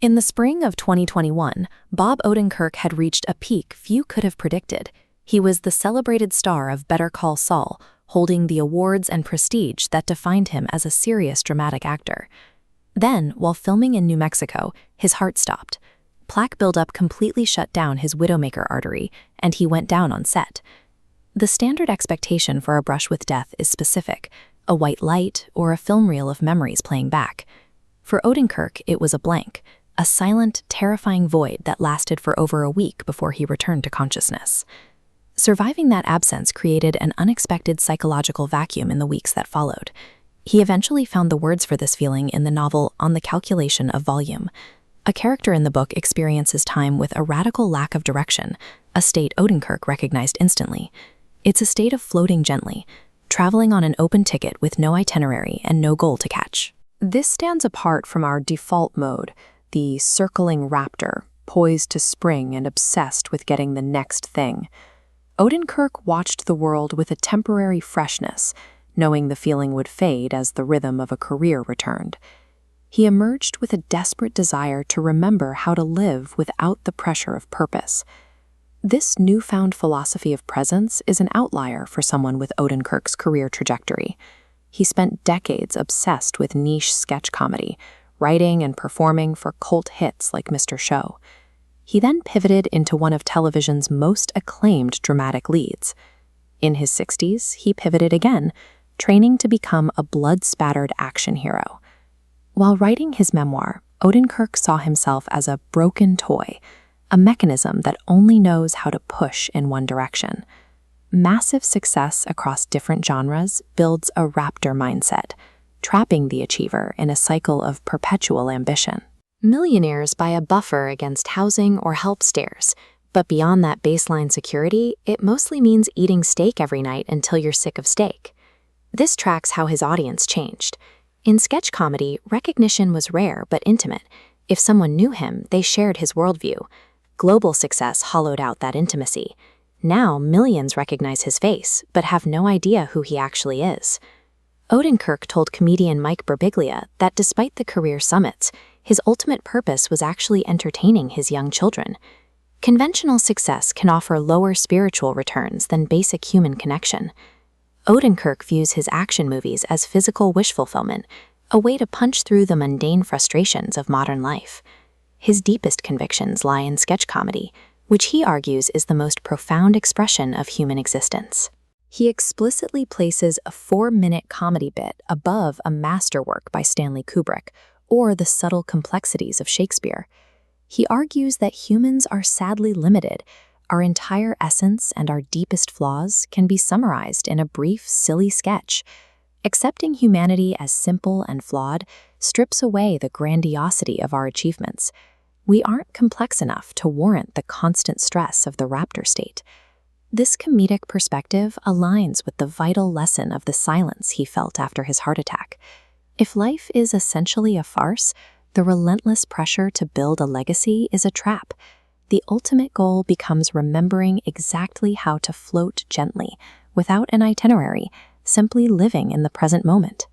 In the spring of 2021, Bob Odenkirk had reached a peak few could have predicted. He was the celebrated star of Better Call Saul, holding the awards and prestige that defined him as a serious dramatic actor. Then, while filming in New Mexico, his heart stopped. Plaque buildup completely shut down his widowmaker artery, and he went down on set. The standard expectation for a brush with death is specific: a white light or a film reel of memories playing back. For Odenkirk, it was a blank, a silent, terrifying void that lasted for over a week before he returned to consciousness. Surviving that absence created an unexpected psychological vacuum in the weeks that followed. He eventually found the words for this feeling in the novel On the Calculation of Volume. A character in the book experiences time with a radical lack of direction, a state Odenkirk recognized instantly. It's a state of floating gently, traveling on an open ticket with no itinerary and no goal to catch. This stands apart from our default mode, the circling raptor, poised to spring and obsessed with getting the next thing. Odenkirk watched the world with a temporary freshness, knowing the feeling would fade as the rhythm of a career returned. He emerged with a desperate desire to remember how to live without the pressure of purpose. This newfound philosophy of presence is an outlier for someone with Odenkirk's career trajectory. He spent decades obsessed with niche sketch comedy, writing and performing for cult hits like Mr. Show. He then pivoted into one of television's most acclaimed dramatic leads. In his 60s, he pivoted again, training to become a blood-spattered action hero. While writing his memoir, Odenkirk saw himself as a broken toy, a mechanism that only knows how to push in one direction. Massive success across different genres builds a raptor mindset, trapping the achiever in a cycle of perpetual ambition. Millionaires buy a buffer against housing or help stares, but beyond that baseline security, it mostly means eating steak every night until you're sick of steak. This tracks how his audience changed. In sketch comedy, recognition was rare but intimate. If someone knew him, they shared his worldview. Global success hollowed out that intimacy. Now, millions recognize his face, but have no idea who he actually is. Odenkirk told comedian Mike Birbiglia that despite the career summits, his ultimate purpose was actually entertaining his young children. Conventional success can offer lower spiritual returns than basic human connection. Odenkirk views his action movies as physical wish fulfillment, a way to punch through the mundane frustrations of modern life. His deepest convictions lie in sketch comedy, which he argues is the most profound expression of human existence. He explicitly places a 4-minute comedy bit above a masterwork by Stanley Kubrick, or the subtle complexities of Shakespeare. He argues that humans are sadly limited. Our entire essence and our deepest flaws can be summarized in a brief, silly sketch. Accepting humanity as simple and flawed strips away the grandiosity of our achievements. We aren't complex enough to warrant the constant stress of the raptor state. This comedic perspective aligns with the vital lesson of the silence he felt after his heart attack. If life is essentially a farce, the relentless pressure to build a legacy is a trap. The ultimate goal becomes remembering exactly how to float gently, without an itinerary, simply living in the present moment.